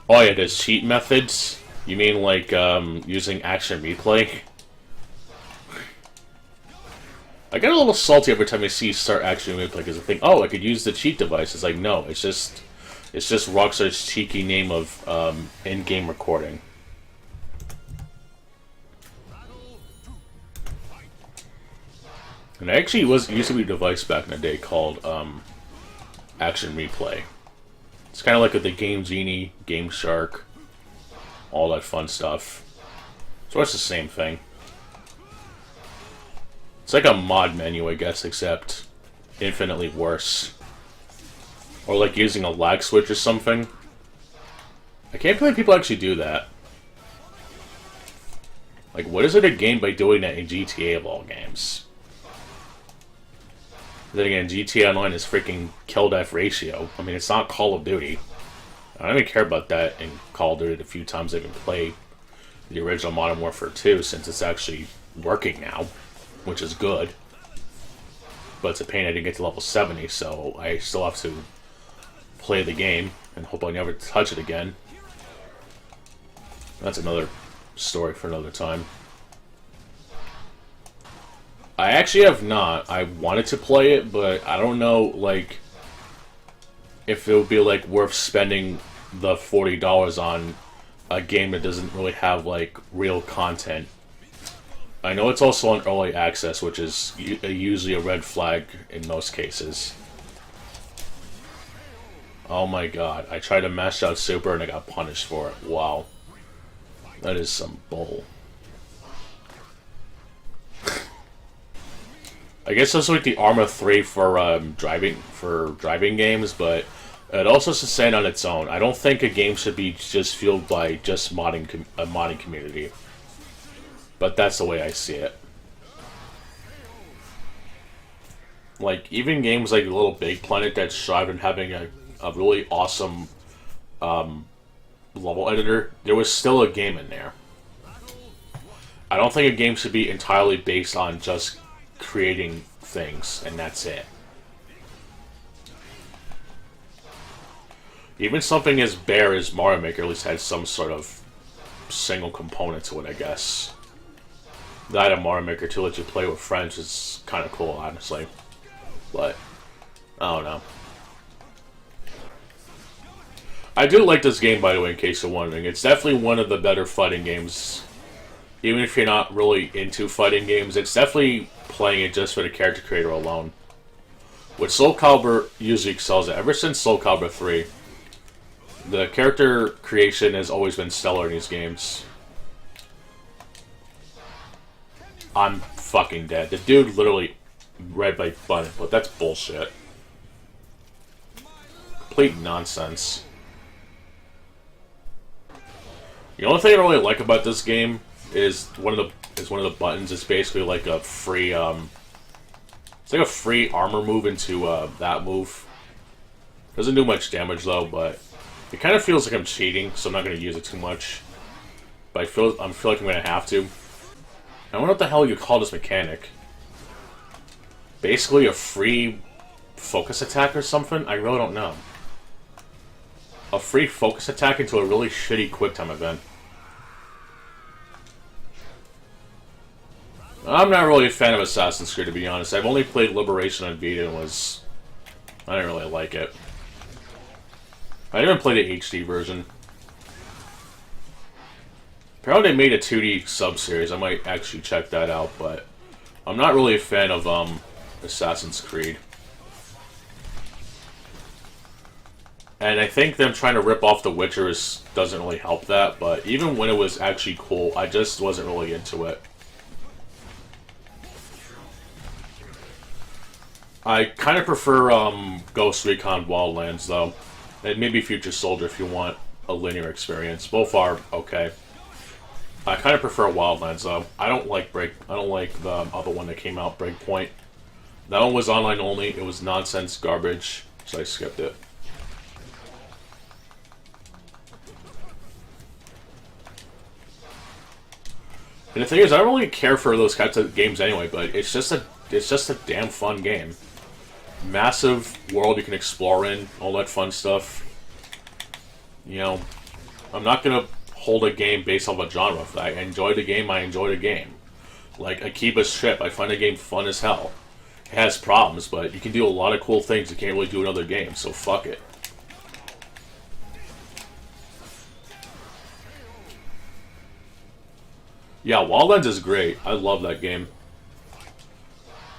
Oh yeah, there's cheat methods. You mean like using action replay? I get a little salty every time I see start action replay because I think, oh, I could use the cheat device. It's like, no, it's just Rockstar's cheeky name of in-game recording. And it actually used to be a device back in the day called Action Replay. It's kind of like the Game Genie, Game Shark, all that fun stuff. So it's the same thing. It's like a mod menu, I guess, except infinitely worse. Or like using a lag switch or something. I can't believe people actually do that. Like, what is it a game by doing that in GTA of all games? Then again, GTA Online is freaking kill-death ratio. I mean, it's not Call of Duty. I don't even care about that in Call of Duty the few times I've even played the original Modern Warfare 2, since it's actually working now, which is good. But it's a pain I didn't get to level 70, so I still have to play the game and hope I never touch it again. That's another story for another time. I actually have not. I wanted to play it, but I don't know, like, if it would be, like, worth spending the $40 on a game that doesn't really have, like, real content. I know it's also on early access, which is usually a red flag in most cases. Oh my god, I tried to mash out Super and I got punished for it. Wow. That is some bull. I guess that's like the Arma 3 for driving games, but it also is a stand on its own. I don't think a game should be just fueled by just a modding community. But that's the way I see it. Like, even games like Little Big Planet that strive in having a really awesome level editor, there was still a game in there. I don't think a game should be entirely based on just creating things, and that's it. Even something as bare as Mario Maker at least had some sort of single component to it, I guess. That and Mario Maker 2 let you play with friends is kind of cool, honestly. But, I don't know. I do like this game, by the way, in case you're wondering. It's definitely one of the better fighting games. Even if you're not really into fighting games, it's definitely playing it just for the character creator alone. Which Soul Calibur usually excels at. Ever since Soul Calibur 3, the character creation has always been stellar in these games. I'm fucking dead. The dude literally read my button, but that's bullshit. Complete nonsense. The only thing I really like about this game is one of the buttons is basically like a free it's like a free armor move into that move. Doesn't do much damage though, but it kind of feels like I'm cheating, so I'm not going to use it too much. But I feel like I'm going to have to. I wonder what the hell you call this mechanic. Basically a free focus attack or something? I really don't know. A free focus attack into a really shitty quick time event. I'm not really a fan of Assassin's Creed, to be honest. I've only played Liberation on Vita and I didn't really like it. I didn't play the HD version. Apparently they made a 2D sub-series. I might actually check that out, but I'm not really a fan of Assassin's Creed. And I think them trying to rip off The Witcher doesn't really help that, but even when it was actually cool, I just wasn't really into it. I kind of prefer Ghost Recon Wildlands, though. And maybe Future Soldier if you want a linear experience. Both are okay. I kind of prefer Wildlands, though. I don't like the other one that came out, Breakpoint. That one was online only. It was nonsense, garbage, so I skipped it. And the thing is, I don't really care for those kinds of games anyway, but it's just a damn fun game. Massive world you can explore in, all that fun stuff. You know, I'm not gonna hold a game based off a genre. If I enjoy the game, I enjoy the game. Like Akiba's Ship, I find the game fun as hell. It has problems, but you can do a lot of cool things you can't really do in other games, so fuck it. Yeah, Wildlands is great. I love that game.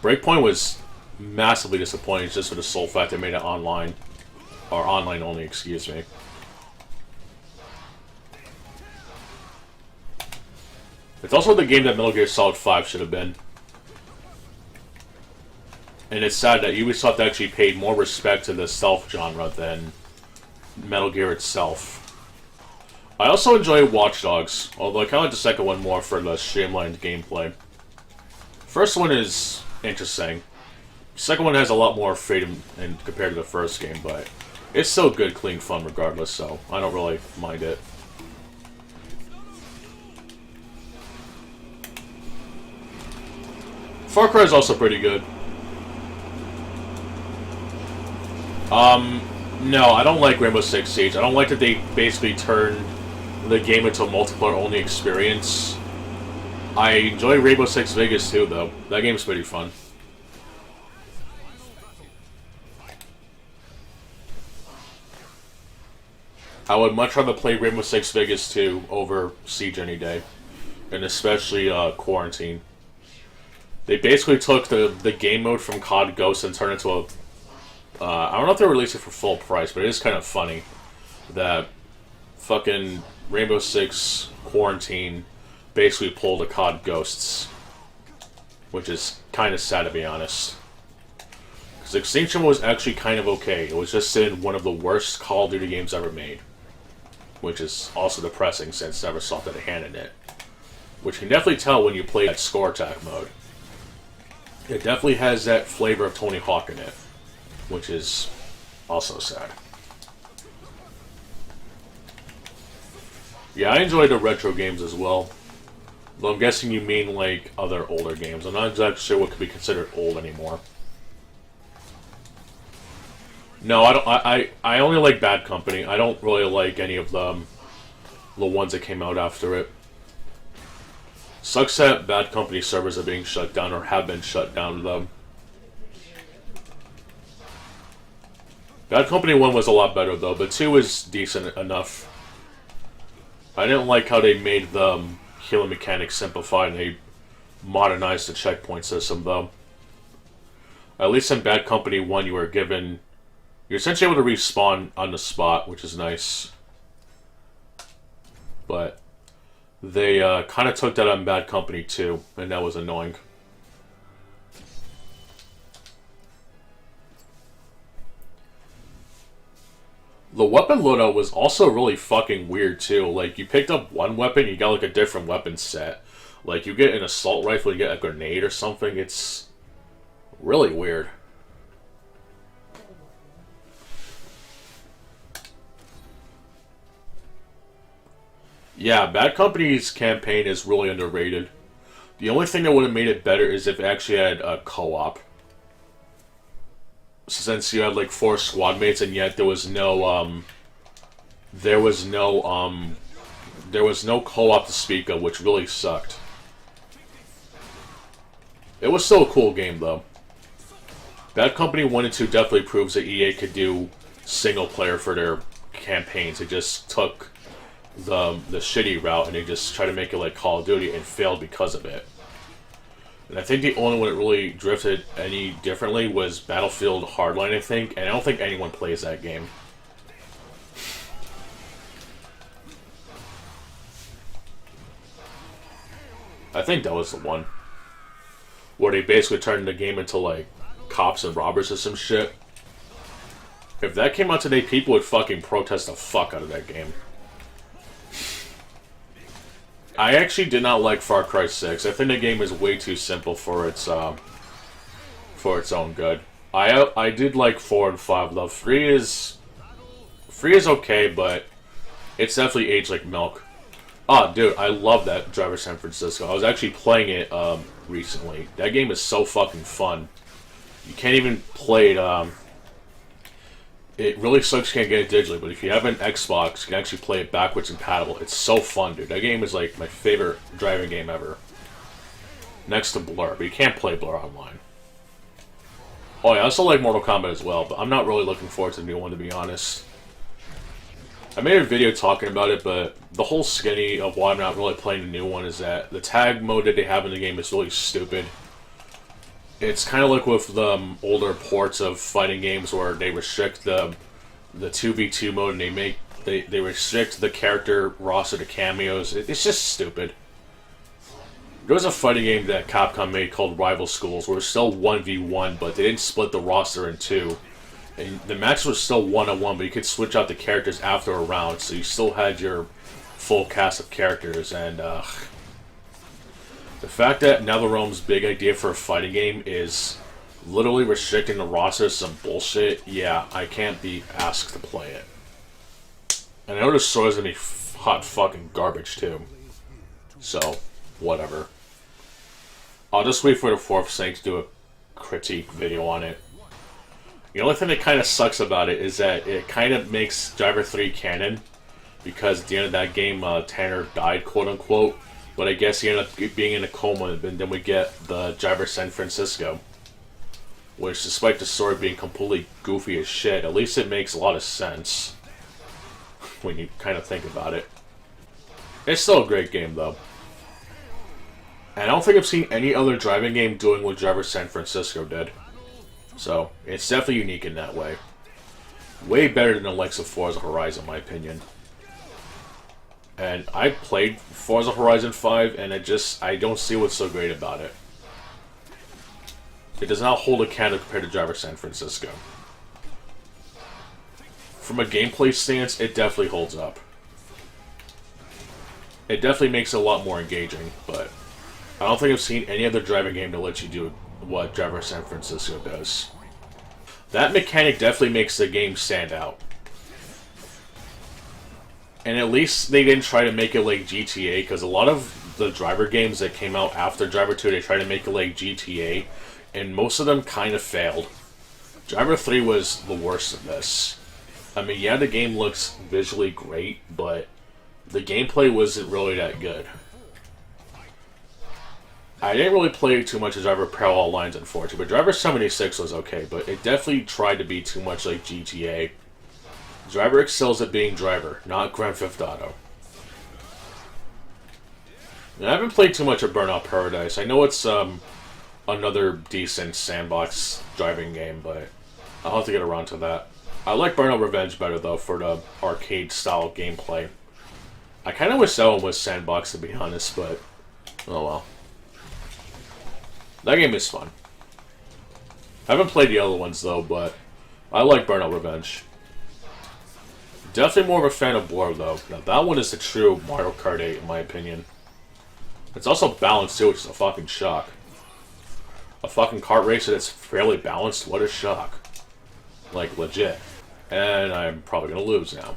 Breakpoint was massively disappointing just for the sole fact they made it online. Or online only, excuse me. It's also the game that Metal Gear Solid 5 should have been. And it's sad that Ubisoft actually paid more respect to the stealth genre than Metal Gear itself. I also enjoy Watch Dogs, although I kind of like the second one more for the streamlined gameplay. First one is interesting. The second one has a lot more freedom compared to the first game, but it's still good, clean fun regardless, so I don't really mind it. Far Cry is also pretty good. No, I don't like Rainbow Six Siege. I don't like that they basically turned the game into a multiplayer-only experience. I enjoy Rainbow Six Vegas too, though. That game's pretty fun. I would much rather play Rainbow Six Vegas 2 over Siege any day. And especially Quarantine. They basically took the game mode from COD Ghost and turned it into a... I don't know if they released it for full price, but it is kind of funny that fucking Rainbow Six Quarantine basically pulled a COD Ghosts. Which is kind of sad, to be honest. Because Extinction was actually kind of okay. It was just in one of the worst Call of Duty games ever made. Which is also depressing since Neversoft had a hand in it. Which you can definitely tell when you play that score attack mode. It definitely has that flavor of Tony Hawk in it. Which is also sad. Yeah, I enjoy the retro games as well. Though I'm guessing you mean like other older games. I'm not exactly sure what could be considered old anymore. No, I don't. I only like Bad Company. I don't really like any of them. The ones that came out after it. Sucks that Bad Company servers are being shut down or have been shut down, though. Bad Company 1 was a lot better, though, but 2 is decent enough. I didn't like how they made the healing mechanics simplified and they modernized the checkpoint system, though. At least in Bad Company 1, you were given... You're essentially able to respawn on the spot, which is nice. But they kind of took that on Bad Company 2, and that was annoying. The weapon loadout was also really fucking weird, too. Like, you picked up one weapon, you got, like, a different weapon set. Like, you get an assault rifle, you get a grenade or something. It's really weird. Yeah, Bad Company's campaign is really underrated. The only thing that would have made it better is if it actually had a co-op. Since you had like 4 squad mates and yet there was no co-op to speak of, which really sucked. It was still a cool game though. Bad Company 1 and 2 definitely proves that EA could do single player for their campaigns. They just took the shitty route and they just tried to make it like Call of Duty and failed because of it. And I think the only one that really drifted any differently was Battlefield Hardline, I think, and I don't think anyone plays that game. I think that was the one. Where they basically turned the game into like cops and robbers or some shit. If that came out today, people would fucking protest the fuck out of that game. I actually did not like Far Cry 6. I think the game is way too simple for its own good. I did like 4 and 5 though. 3 is okay, but it's definitely aged like milk. Oh, dude, I love that Driver San Francisco. I was actually playing it recently. That game is so fucking fun. You can't even play it. It really sucks you can't get it digitally, but if you have an Xbox, you can actually play it backwards compatible. It's so fun, dude. That game is like my favorite driving game ever. Next to Blur, but you can't play Blur online. Oh yeah, I also like Mortal Kombat as well, but I'm not really looking forward to the new one, to be honest. I made a video talking about it, but the whole skinny of why I'm not really playing the new one is that the tag mode that they have in the game is really stupid. It's kind of like with the older ports of fighting games where they restrict the 2v2 mode and they restrict the character roster to cameos. It's just stupid. There was a fighting game that Capcom made called Rival Schools where it was still 1v1, but they didn't split the roster in two. And the match was still 1-on-1, but you could switch out the characters after a round, so you still had your full cast of characters, and the fact that NetherRealm's big idea for a fighting game is literally restricting the roster is some bullshit. Yeah, I can't be asked to play it. And I know the story's gonna be hot fucking garbage too. So, whatever. I'll just wait for the fourth Saint to do a critique video on it. The only thing that kind of sucks about it is that it kind of makes Driver 3 canon, because at the end of that game, Tanner died, quote-unquote. But I guess he ended up being in a coma, and then we get the Driver San Francisco. Which, despite the story being completely goofy as shit, at least it makes a lot of sense when you kind of think about it. It's still a great game, though. And I don't think I've seen any other driving game doing what Driver San Francisco did. So, it's definitely unique in that way. Way better than the likes of Forza Horizon, in my opinion. And I played Forza Horizon 5, and I don't see what's so great about it. It does not hold a candle compared to Driver San Francisco. From a gameplay stance, it definitely holds up. It definitely makes it a lot more engaging, but I don't think I've seen any other driving game to let you do what Driver San Francisco does. That mechanic definitely makes the game stand out. And at least they didn't try to make it like GTA, because a lot of the driver games that came out after Driver 2, they tried to make it like GTA, and most of them kind of failed. Driver 3 was the worst of this. I mean, yeah, the game looks visually great, but the gameplay wasn't really that good. I didn't really play too much as Driver Parallel Lines, unfortunately, but Driver 76 was okay, but it definitely tried to be too much like GTA. Driver excels at being Driver, not Grand Theft Auto. And I haven't played too much of Burnout Paradise. I know it's another decent sandbox driving game, but I'll have to get around to that. I like Burnout Revenge better, though, for the arcade-style gameplay. I kind of wish that one was sandbox, to be honest, but oh well. That game is fun. I haven't played the other ones, though, but I like Burnout Revenge. Definitely more of a fan of Blur, though. Now, that one is the true Mario Kart 8, in my opinion. It's also balanced, too, which is a fucking shock. A fucking kart racer that's fairly balanced? What a shock. Like, legit. And I'm probably gonna lose now.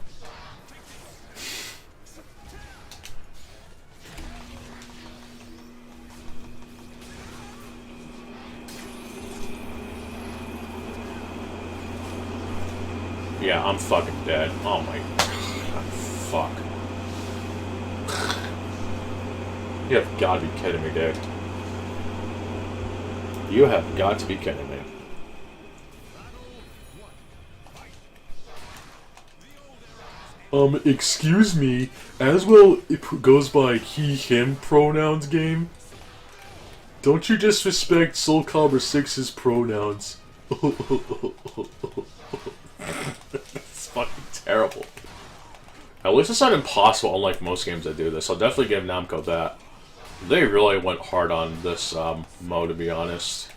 Yeah, I'm fucking dead. Oh my god. Fuck. You have got to be kidding me, dude. You have got to be kidding me. Excuse me. As well, it goes by he, him pronouns game. Don't you disrespect Soul Calibur 6's pronouns. It's fucking terrible. At least it's not impossible, unlike most games that do this. I'll definitely give Namco that. They really went hard on this mode, to be honest.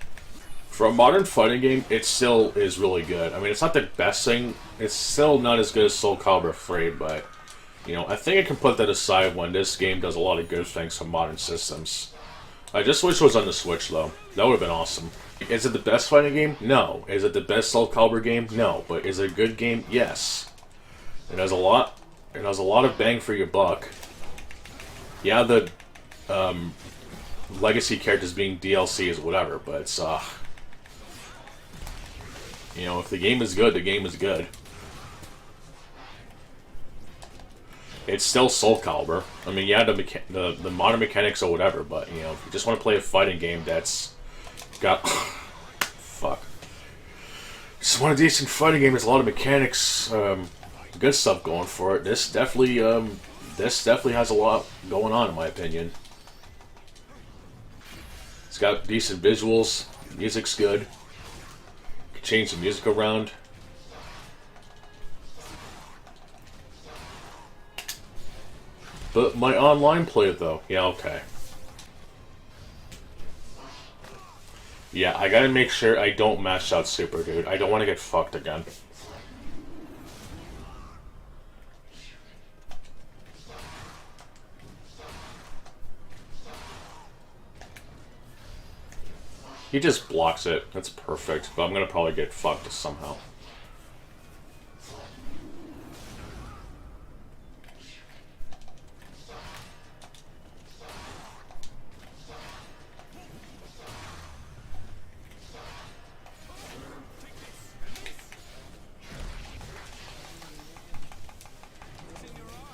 For a modern fighting game, it still is really good. I mean, it's not the best thing. It's still not as good as Soul Calibur 3, but, you know, I think I can put that aside when this game does a lot of good things for modern systems. I just wish it was on the Switch, though. That would have been awesome. Is it the best fighting game? No. Is it the best Soul Calibur game? No. But is it a good game? Yes. It has a lot of bang for your buck. Yeah, the legacy characters being DLC is whatever, but it's you know, if the game is good, the game is good. it's still Soul Calibur. I mean, yeah, the modern mechanics or whatever, but you know, if you just want to play a fighting game that's got fuck, just want a decent fighting game. There's a lot of mechanics, good stuff going for it. This definitely has a lot going on, in my opinion. It's got decent visuals. Music's good. You can change the music around. But my online play, though, yeah, okay. Yeah, I gotta make sure I don't mash out Super, dude. I don't want to get fucked again. He just blocks it. That's perfect. But I'm gonna probably get fucked somehow.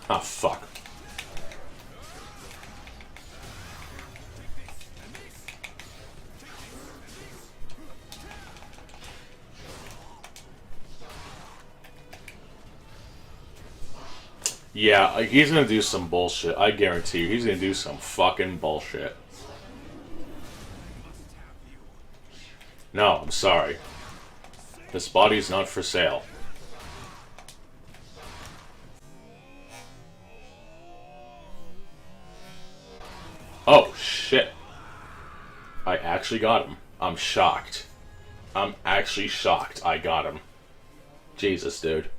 Ah, fuck. Yeah, he's gonna do some bullshit. I guarantee you, he's gonna do some fucking bullshit. No, I'm sorry. This body's not for sale. Oh, shit. I actually got him. I'm shocked. I'm actually shocked I got him. Jesus, dude.